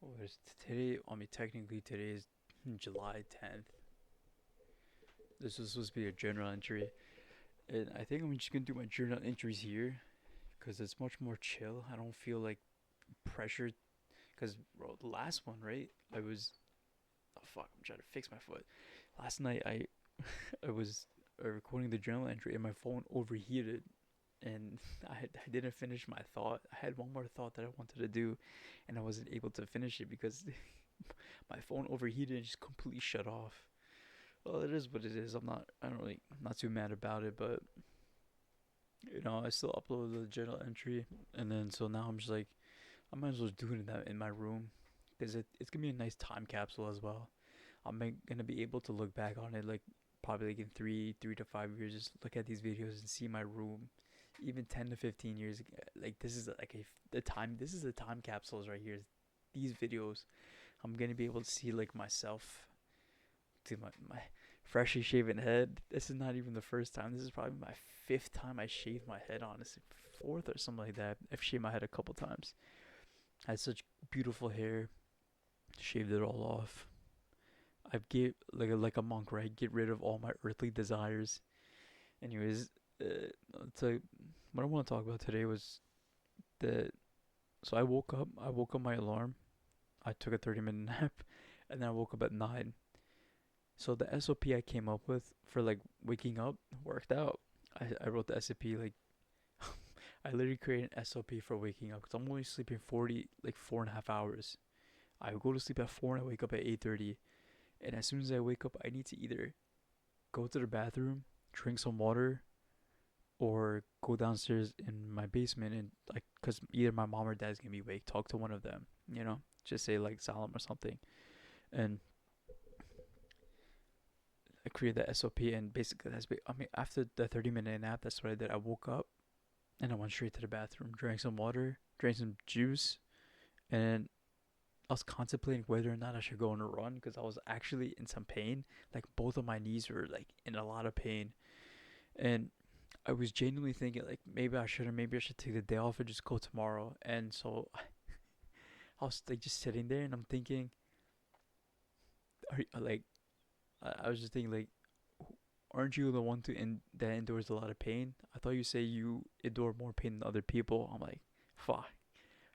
What is today? I mean, technically today is July 10th. This was supposed to be a journal entry, and I think I'm just gonna do my journal entries here because it's much more chill. I don't feel like pressured. Because bro, the last one, right? I was oh fuck, I'm trying to fix my foot. Last night I was recording the journal entry and my phone overheated and I didn't finish my thought. I had one more thought that I wanted to do, and I wasn't able to finish it because my phone overheated and just completely shut off. Well, it is what it is. I'm not too mad about it, but I still uploaded the journal entry, and then so now I'm just like, I might as well do it in that in my room, because it's gonna be a nice time capsule as well. Gonna be able to look back on it like probably like in 3 to 5 years, just look at these videos and see my room, even 10 to 15 years. Like this is like the time. This is the time capsules right here. These videos, I'm gonna be able to see like myself to my freshly shaven head. This is not even the first time. This is probably my fifth time I shaved my head. Honestly, fourth or something like that. I've shaved my head a couple times. I had such beautiful hair. Shaved it all off. I get like a monk, right? Get rid of all my earthly desires. Anyways, so what I want to talk about today was that. So I woke up. I woke up my alarm. I took a 30-minute nap, and then I woke up at 9. So the SOP I came up with for like waking up worked out. I wrote the SOP like I literally created an SOP for waking up because I'm only sleeping 4.5 hours. I go to sleep at 4 and I wake up at 8:30. And as soon as I wake up, I need to either go to the bathroom, drink some water, or go downstairs in my basement and like, cause either my mom or dad's gonna be awake. Talk to one of them, just say like salam or something. And I created the SOP, and basically I mean, after the 30-minute nap, that's what I did. I woke up and I went straight to the bathroom, drank some water, drank some juice, and I was contemplating whether or not I should go on a run because I was actually in some pain. Like both of my knees were like in a lot of pain, and I was genuinely thinking like maybe I shouldn't. Maybe I should take the day off and just go tomorrow. And so I was like just sitting there and I'm thinking, like I was just thinking like, aren't you the one that endures a lot of pain? I thought you say you endure more pain than other people. I'm like, fuck,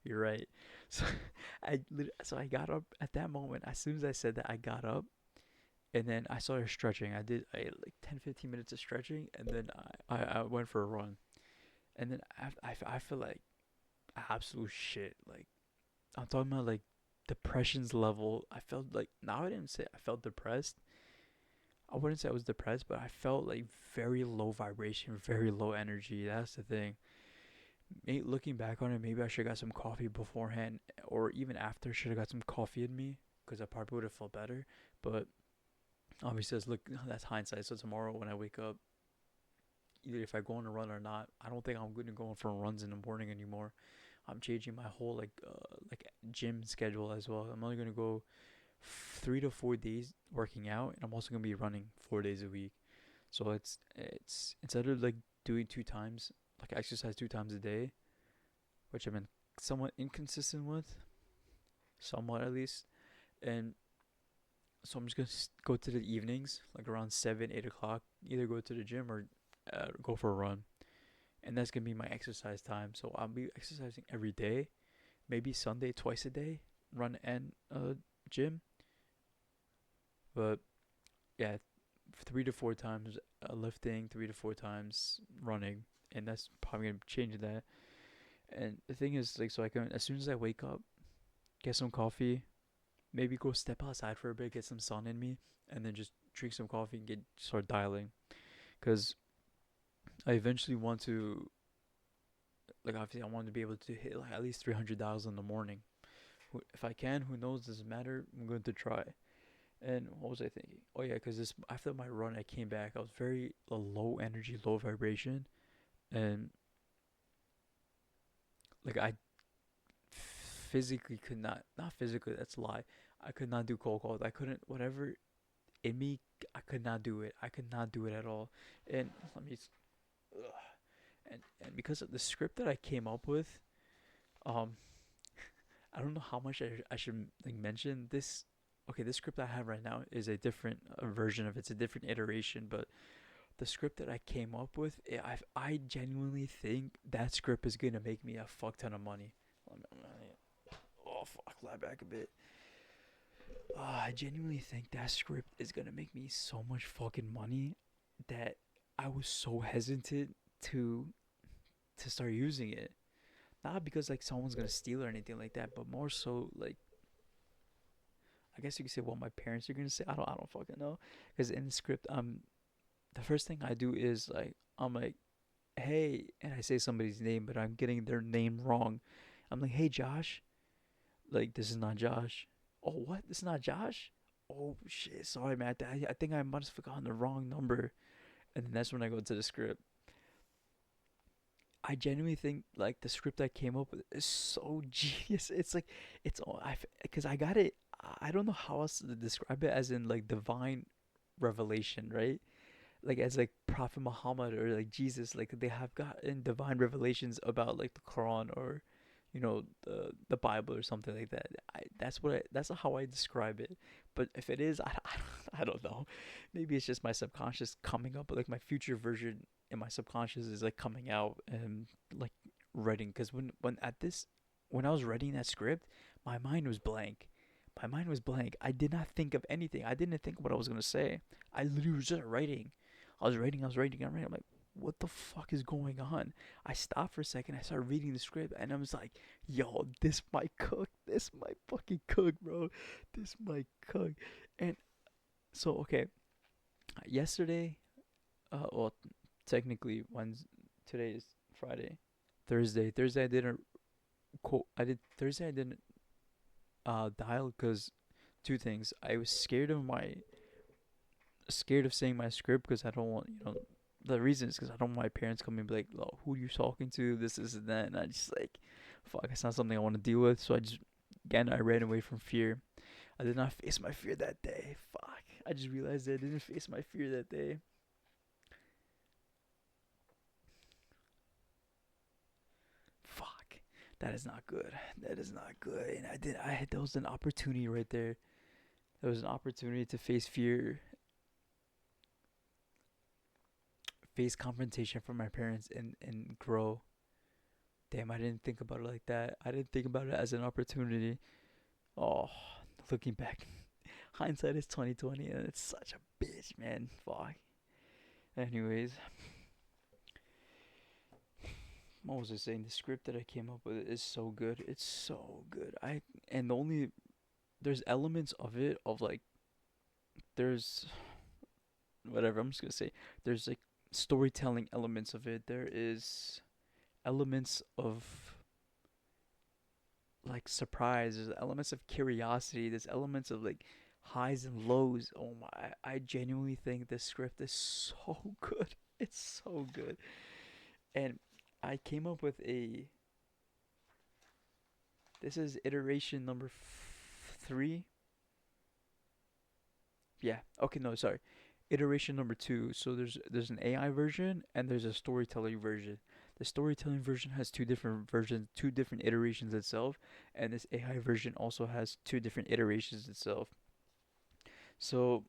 you're right. So I got up at that moment. As soon as I said that, I got up and then I started stretching. I had like 10 to 15 minutes of stretching, and then I went for a run. And then I feel like absolute shit. Like I'm talking about like depression's level. I felt like now I didn't say I felt depressed. I wouldn't say I was depressed, but I felt like very low vibration, very low energy. That's the thing. Looking back on it, maybe I should have got some coffee beforehand, or even after. Should have got some coffee in me because I probably would have felt better. But obviously, that's hindsight. So tomorrow when I wake up, either if I go on a run or not, I don't think I'm going to go on for runs in the morning anymore. I'm changing my whole like gym schedule as well. I'm only gonna go 3 to 4 days working out, and I'm also gonna be running 4 days a week. So it's instead of like doing two times, like exercise 2 times a day, which I've been somewhat inconsistent with, somewhat at least, and so I'm just gonna go to the evenings, like around 7, 8 o'clock, either go to the gym or go for a run, and that's gonna be my exercise time. So I'll be exercising every day, maybe Sunday twice a day, run and gym. But yeah, 3 to 4 times lifting, 3 to 4 times running, and that's probably gonna change that. And the thing is, like, so I can as soon as I wake up, get some coffee, maybe go step outside for a bit, get some sun in me, and then just drink some coffee and get start dialing. Cause I eventually want to, like, obviously I want to be able to hit like at least 300 dials in the morning. If I can, who knows? Doesn't matter. I'm going to try. And what was I thinking? Oh yeah, because this after my run, I came back. I was very low energy, low vibration, and like I physically could not physically. That's a lie. I could not do cold calls. I couldn't whatever in me. I could not do it. I could not do it at all. And let me. Ugh. And because of the script that I came up with, um, I don't know how much I should like mention this. Okay, this script I have right now is a different version of it's a different iteration, but the script that I came up with, I genuinely think that script is gonna make me a fuck ton of money. Oh fuck, lie back a bit. I genuinely think that script is gonna make me so much fucking money that I was so hesitant to to start using it. Not because like someone's gonna steal or anything like that, but more so like I guess you could say what my parents are gonna say. I don't fucking know. Because in the script, the first thing I do is like I'm like, hey, and I say somebody's name, but I'm getting their name wrong. I'm like, hey Josh, like this is not Josh. Oh what? This is not Josh. Oh shit, sorry man. I think I must have forgotten the wrong number. And then that's when I go to the script. I genuinely think like the script I came up with is so genius. It's like it's all I because I got it. I don't know how else to describe it as in like divine revelation, right? Like as like Prophet Muhammad or like Jesus, like they have gotten divine revelations about like the Quran or the Bible or something like that. That's how I describe it. But if it is, I don't know. Maybe it's just my subconscious coming up, but like my future version in my subconscious is like coming out and like writing. Because when I was writing that script, my mind was blank. My mind was blank. I did not think of anything. I didn't think what I was gonna say. I literally was just writing. I was writing. I'm like, what the fuck is going on? I stopped for a second. I started reading the script, and I was like, yo, this might cook. This might fucking cook, bro. This might cook. And so, okay, yesterday, well, technically, today is Friday. Thursday, I didn't quote. I did Thursday. I didn't dial because two things. I was scared of saying my script because I don't want the reason is because I don't want my parents coming and be like, oh, who are you talking to? This and that, and I just like, fuck, it's not something I want to deal with. So I ran away from fear. I did not face my fear that day. Fuck, I just realized that I didn't face my fear that day. Fuck, that is not good. That is not good. And I had that was an opportunity right there. There was an opportunity to face fear, face confrontation from my parents, and grow. Damn, I didn't think about it like that. I didn't think about it as an opportunity. Oh, looking back, hindsight is 2020, and it's such a bitch, man. Fuck. Anyways, what was I saying? The script that I came up with is so good. It's so good. And the only there's elements of it of like there's whatever I'm just gonna say. There's like storytelling elements of it. There is elements of like surprise. There's elements of curiosity. There's elements of like highs and lows. Oh my! I genuinely think this script is so good. It's so good, and I came up with a. This is iteration number 3. Yeah. Okay. No. Sorry. Iteration number 2. So there's an AI version and there's a storytelling version. The storytelling version has two different versions, two different iterations itself, and this AI version also has two different iterations itself. So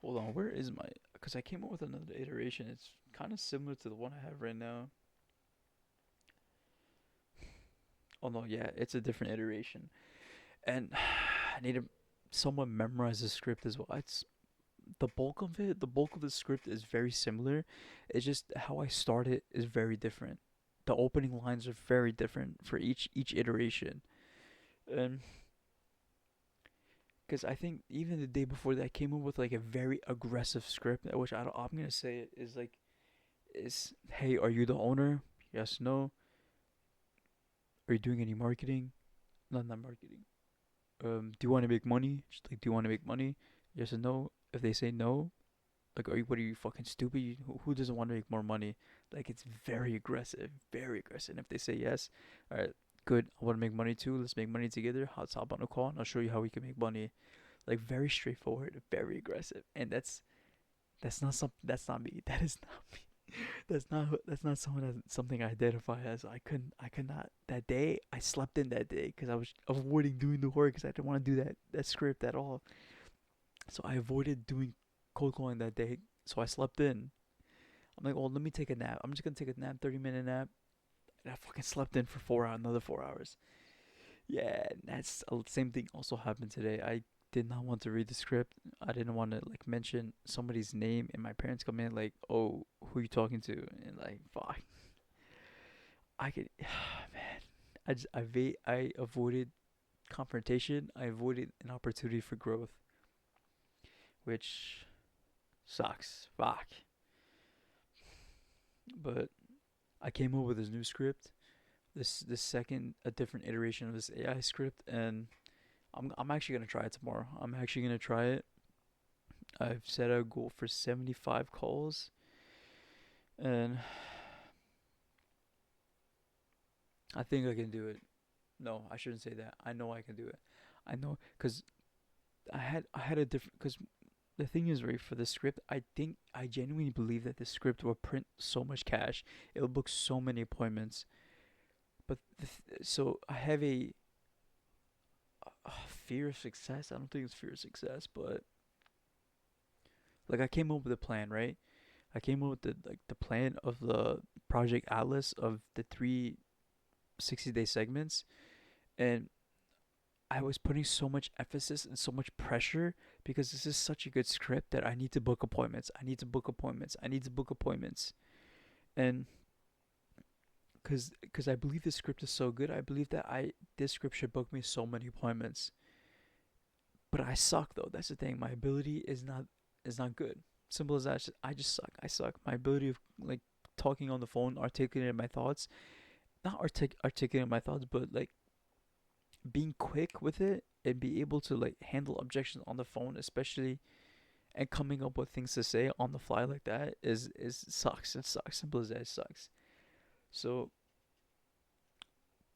hold on, where is my? Because I came up with another iteration. It's kind of similar to the one I have right now. Oh no, yeah, it's a different iteration, and I need to somewhat memorize the script as well. It's the bulk of it. The bulk of the script is very similar. It's just how I start it is very different. The opening lines are very different for each iteration, and because I think even the day before that, I came up with like a very aggressive script, which I'm gonna say it is like is hey, are you the owner? Yes, no. Are you doing any marketing? Not marketing. Do you want to make money? Just like, do you want to make money? Yes and no. If they say no, like, what are you fucking stupid? Who doesn't want to make more money? Like, it's very aggressive, very aggressive. And if they say yes, all right, good. I want to make money too. Let's make money together. Let's hop on a call and I'll show you how we can make money. Like, very straightforward, very aggressive. And that's not something. That's not me. That is not me. That's not something I identify as. I could not that day. I slept in that day because I was avoiding doing the work because I didn't want to do that script at all. So I avoided doing cold calling that day. So I slept in. I'm like, well, let me take a nap. I'm just gonna take a nap, 30-minute nap, and I fucking slept in for 4 hours, another 4 hours. Yeah, and that's the same thing also happened today. I did not want to read the script. I didn't want to like mention somebody's name, and my parents come in like, "Oh, who you talking to?" And like, fuck, I could, man. I avoided confrontation. I avoided an opportunity for growth, which sucks. Fuck. But I came up with this new script. This second a different iteration of this AI script, and I'm actually gonna try it tomorrow. I'm actually gonna try it. I've set a goal for 75 calls, and I think I can do it. No, I shouldn't say that. I know I can do it. I know because I had a different because the thing is, right, for the script, I think I genuinely believe that the script will print so much cash. It'll book so many appointments. But so I have a fear of success. I don't think it's fear of success, but like I came up with a plan, right? I came up with the plan of the Project Atlas of the three 60-day segments, and I was putting so much emphasis and so much pressure because this is such a good script that I need to book appointments. I need to book appointments. I need to book appointments. And cause I believe this script is so good, I believe that I this script should book me so many appointments. But I suck though. That's the thing. My ability is not good. Simple as that. I just suck. I suck. My ability of like talking on the phone, articulating my thoughts, not articulating my thoughts, but like being quick with it and be able to like handle objections on the phone, especially and coming up with things to say on the fly like that is sucks. It sucks. Simple as that. It sucks. So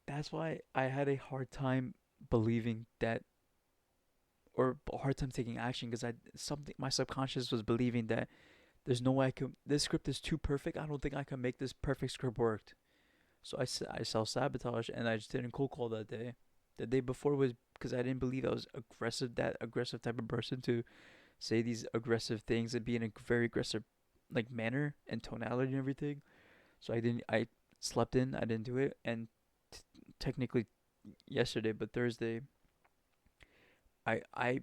that's why I had a hard time believing that, or a hard time taking action because I something my subconscious was believing that there's no way I could. This script is too perfect. I don't think I can make this perfect script work. So I self sabotage and I just didn't cold call that day. The day before was because I didn't believe I was aggressive, that aggressive type of person to say these aggressive things and be in a very aggressive like manner and tonality and everything. So I didn't. I slept in. I didn't do it. And t- technically yesterday, but Thursday, I I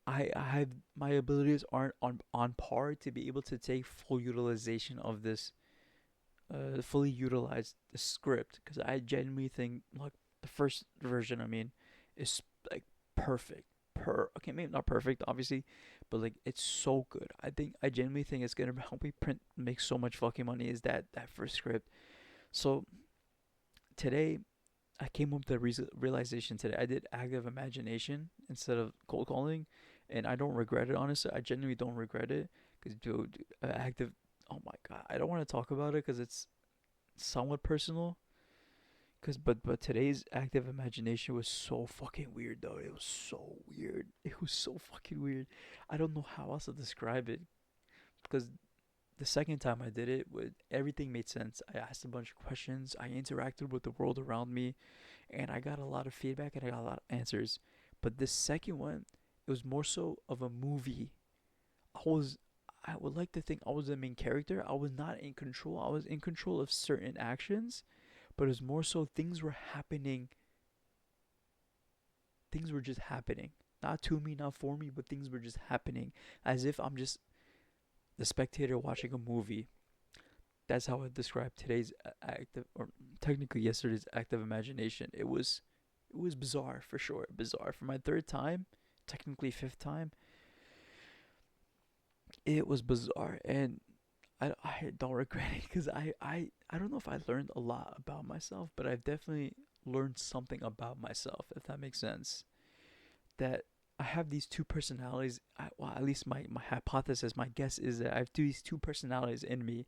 I have my abilities aren't on par to be able to take full utilization of this, fully utilize the script because I genuinely think like the first version, I mean, is like perfect. Okay, maybe not perfect, obviously, but like it's so good. I genuinely think it's gonna help me print make so much fucking money. Is that first script? So today I came up with the realization today. I did active imagination instead of cold calling, and I don't regret it. Honestly, I genuinely don't regret it because dude, active. Oh my god, I don't want to talk about it because it's somewhat personal. Cause but today's active imagination was so fucking weird though. It was so weird. It was so fucking weird. I don't know how else to describe it. Because the second time I did it, with everything made sense. I asked a bunch of questions. I interacted with the world around me, and I got a lot of feedback and I got a lot of answers. But this second one, it was more so of a movie. I was I would like to think I was the main character. I was not in control. I was in control of certain actions, but it was more so things were happening. Things were just happening. Not to me, not for me, but things were just happening as if I'm just the spectator watching a movie. That's how I describe today's active, or technically yesterday's active imagination. It was bizarre for sure. Bizarre for my third time, technically fifth time. It was bizarre, and I don't regret it because I don't know if I learned a lot about myself, but I've definitely learned something about myself, if that makes sense. That I have these two personalities. Well, at least my hypothesis, my guess is that I have these two personalities in me.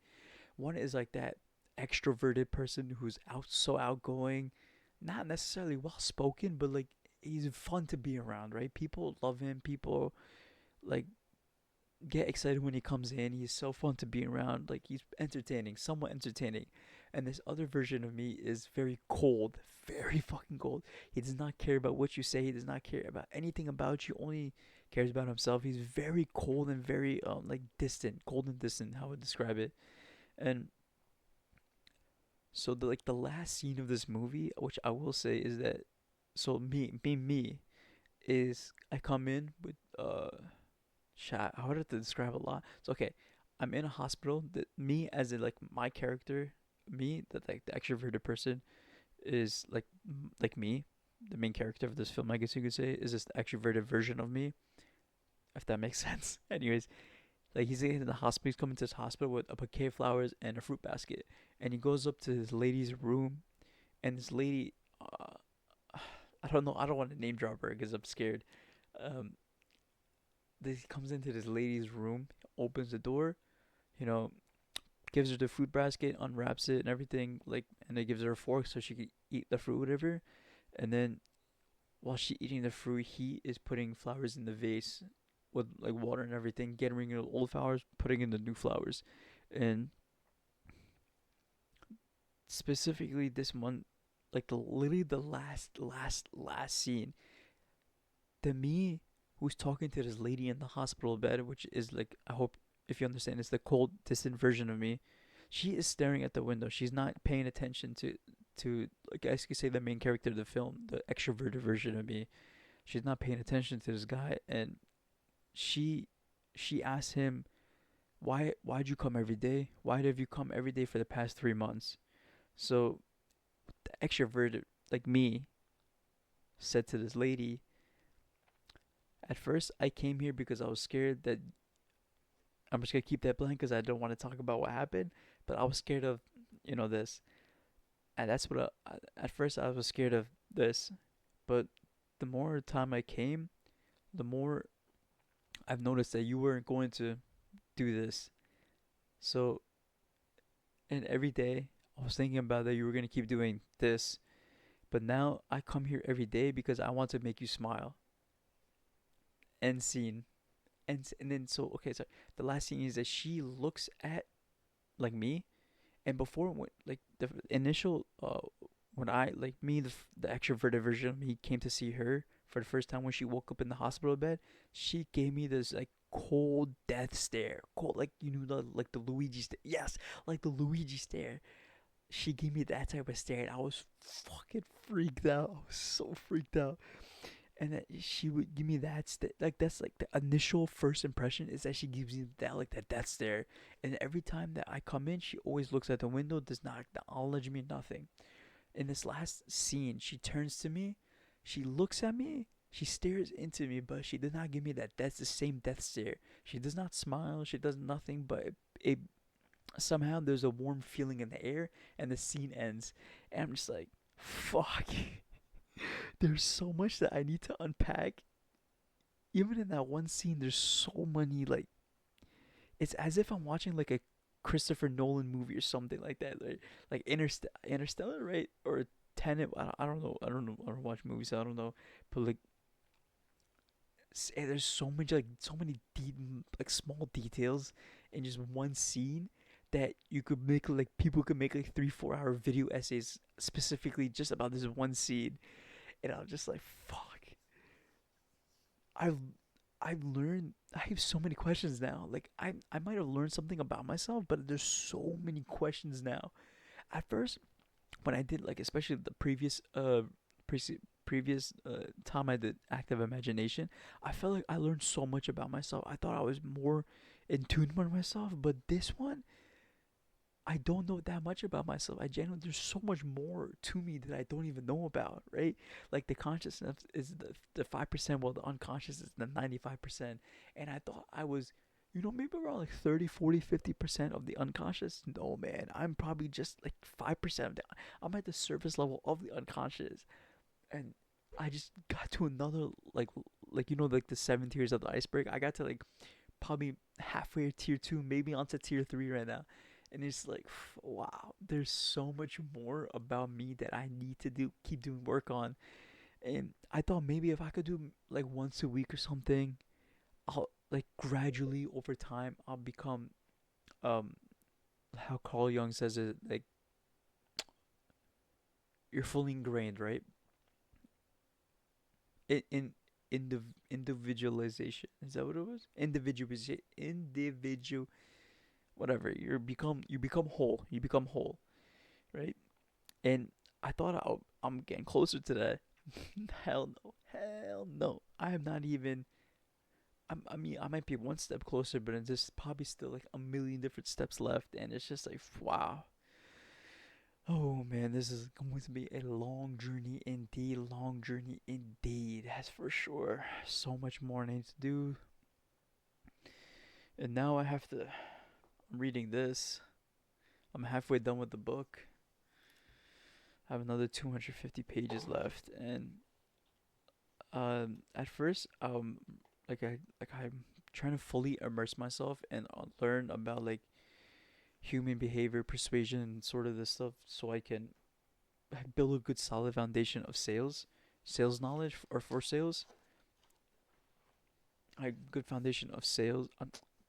One is like that extroverted person who's so outgoing, not necessarily well spoken, but like he's fun to be around, right? People love him. People like get excited when he comes in. He's so fun to be around. Like he's entertaining, somewhat entertaining. And this other version of me is very cold, very fucking cold. He does not care about what you say. He does not care about anything about you. Only cares about himself. He's very cold and very like distant, cold and distant. How I would describe it. And so the last scene of this movie, which I will say is that so me is I come in with chat. How to describe a lot. So okay, I'm in a hospital. That me as in like my character, me that like the extroverted person is like me, the main character of this film. I guess you could say is this the extroverted version of me, if that makes sense. Anyways, like he's in the hospital. He's coming to this hospital with a bouquet of flowers and a fruit basket, and he goes up to this lady's room, and this lady. I don't know. I don't want to name drop her because I'm scared. Um, he comes into this lady's room, opens the door, you know, gives her the fruit basket, unwraps it and everything, like, and then gives her a fork so she can eat the fruit, whatever. And then while she eating the fruit, he is putting flowers in the vase with like water and everything, getting rid of old flowers, putting in the new flowers, and specifically this one, like literally the last scene, the me who's talking to this lady in the hospital bed, which is like I hope if you understand, it's the cold, distant version of me. She is staring at the window. She's not paying attention to like I guess you could say the main character of the film, the extroverted version of me. She's not paying attention to this guy, and she she asks him, why'd you come every day? Why have you come every day for the past 3 months? So the extroverted like me said to this lady, at first I came here because I was scared that I'm just gonna keep that blank because I don't want to talk about what happened. But I was scared of, this, and that's what at first I was scared of this. But the more time I came, the more I've noticed that you weren't going to do this. So, and every day I was thinking about that you were gonna keep doing this. But now I come here every day because I want to make you smile. End scene. And then so okay, so the last scene is that she looks at like me. And before when like the initial when I like me the extroverted version of me came to see her for the first time when she woke up in the hospital bed, she gave me this like cold death stare, cold like the like the Luigi stare. Yes, like the Luigi stare. She gave me that type of stare, and I was fucking freaked out. I was so freaked out, and that she would give me that like that's like the initial first impression is that she gives you that like that death stare, and every time that I come in, she always looks at the window, does not acknowledge me, nothing. In this last scene, she turns to me, she looks at me, she stares into me, but she did not give me that. That's the same death stare. She does not smile. She does nothing, but it somehow there's a warm feeling in the air, and the scene ends, and I'm just like, fuck. There's so much that I need to unpack. Even in that one scene, there's so many like it's as if I'm watching like a Christopher Nolan movie or something like that, like Interstellar, right? Or Tenet. I don't know. I don't know. I don't watch movies. So I don't know. But like, there's so many like small details in just one scene that you could make like people could make like 3 4 hour video essays specifically just about this one scene, and I'm just like, fuck. I've I've learned I have so many questions now. Like I might have learned something about myself, but there's so many questions now. At first, when I did like especially the previous time I did active imagination, I felt like I learned so much about myself. I thought I was more in tune with myself, but this one I don't know that much about myself. I genuinely there's so much more to me that I don't even know about, right? Like the consciousness is the 5%, while the unconscious is the 95%. And I thought I was, maybe around like 30, 40, 50% of the unconscious. No, man, I'm probably just like 5% of the I'm at the surface level of the unconscious. And I just got to another like the 7 tiers of the iceberg. I got to like probably halfway tier 2, maybe onto tier 3 right now. And it's like, wow, there's so much more about me that I need to keep doing work on. And I thought maybe if I could do like once a week or something, like gradually over time I'll become um how Carl Jung says it, like you're fully ingrained, right? In individualization. Is that what it was? Individual whatever. You become whole. You become whole, right? And I thought I'm getting closer to that. Hell no. Hell no. I am not even I mean, I might be one step closer, but there's probably still like a million different steps left, and it's just like, wow. Oh man, this is going to be a long journey indeed. Long journey indeed. That's for sure. So much more I need to do. And now I have to. I'm reading this. I'm halfway done with the book. I have another 250 pages left, and at first, I'm trying to fully immerse myself and learn about like human behavior, persuasion, and sort of this stuff, so I can build a good solid foundation of sales knowledge, or for sales, a good foundation of sales,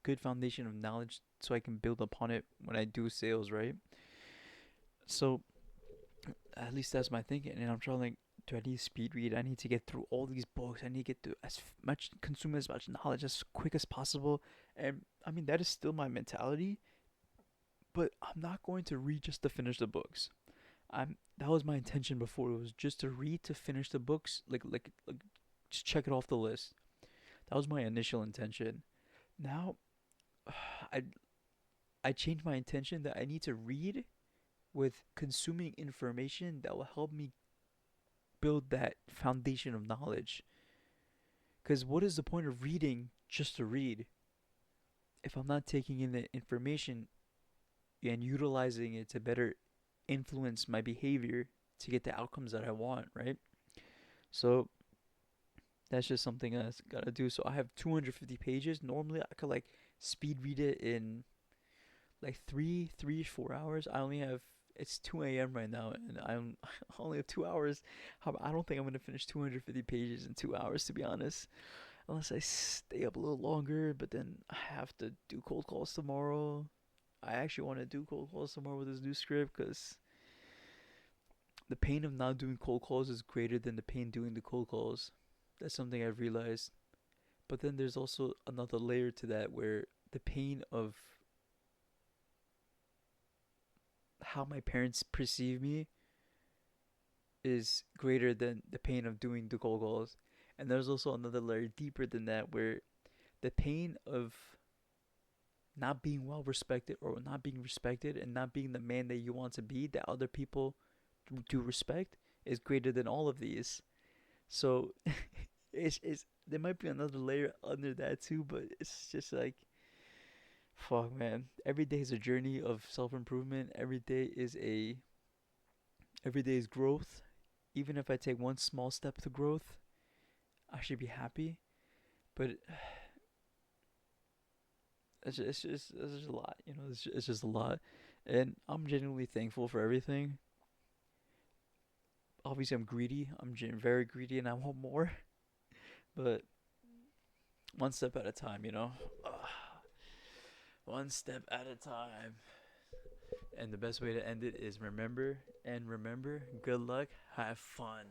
good foundation of knowledge, so I can build upon it when I do sales, right? So at least that's my thinking, and I'm trying to like, do I need to speed read? I need to get through all these books. I need to get through as much, consume as much knowledge as quick as possible. And I mean, that is still my mentality, but I'm not going to read just to finish the books. That was my intention before. It was just to read to finish the books, like just check it off the list. That was my initial intention. Now, I I changed my intention that I need to read with consuming information that will help me build that foundation of knowledge. Because what is the point of reading just to read if I'm not taking in the information and utilizing it to better influence my behavior to get the outcomes that I want, right? So that's just something I gotta do. So I have 250 pages. Normally I could like speed read it in like 4 hours. I only have It's 2 a.m. right now, and I only have 2 hours. I don't think I'm gonna finish 250 pages in 2 hours, to be honest, unless I stay up a little longer. But then I have to do cold calls tomorrow. I actually want to do cold calls tomorrow with this new script because the pain of not doing cold calls is greater than the pain doing the cold calls. That's something I've realized. But then there's also another layer to that where the pain of how my parents perceive me is greater than the pain of doing the cold calls. And there's also another layer deeper than that where the pain of not being well respected, or not being respected, and not being the man that you want to be that other people do respect, is greater than all of these. So it's there might be another layer under that too, but it's just like, fuck, man. Every day is a journey of self improvement. Every day is growth. Even if I take one small step to growth, I should be happy. But it's just a lot, you know. It's just a lot, and I'm genuinely thankful for everything. Obviously, I'm greedy. Very greedy, and I want more. But one step at a time, you know. One step at a time. And the best way to end it is remember, and remember, good luck, have fun.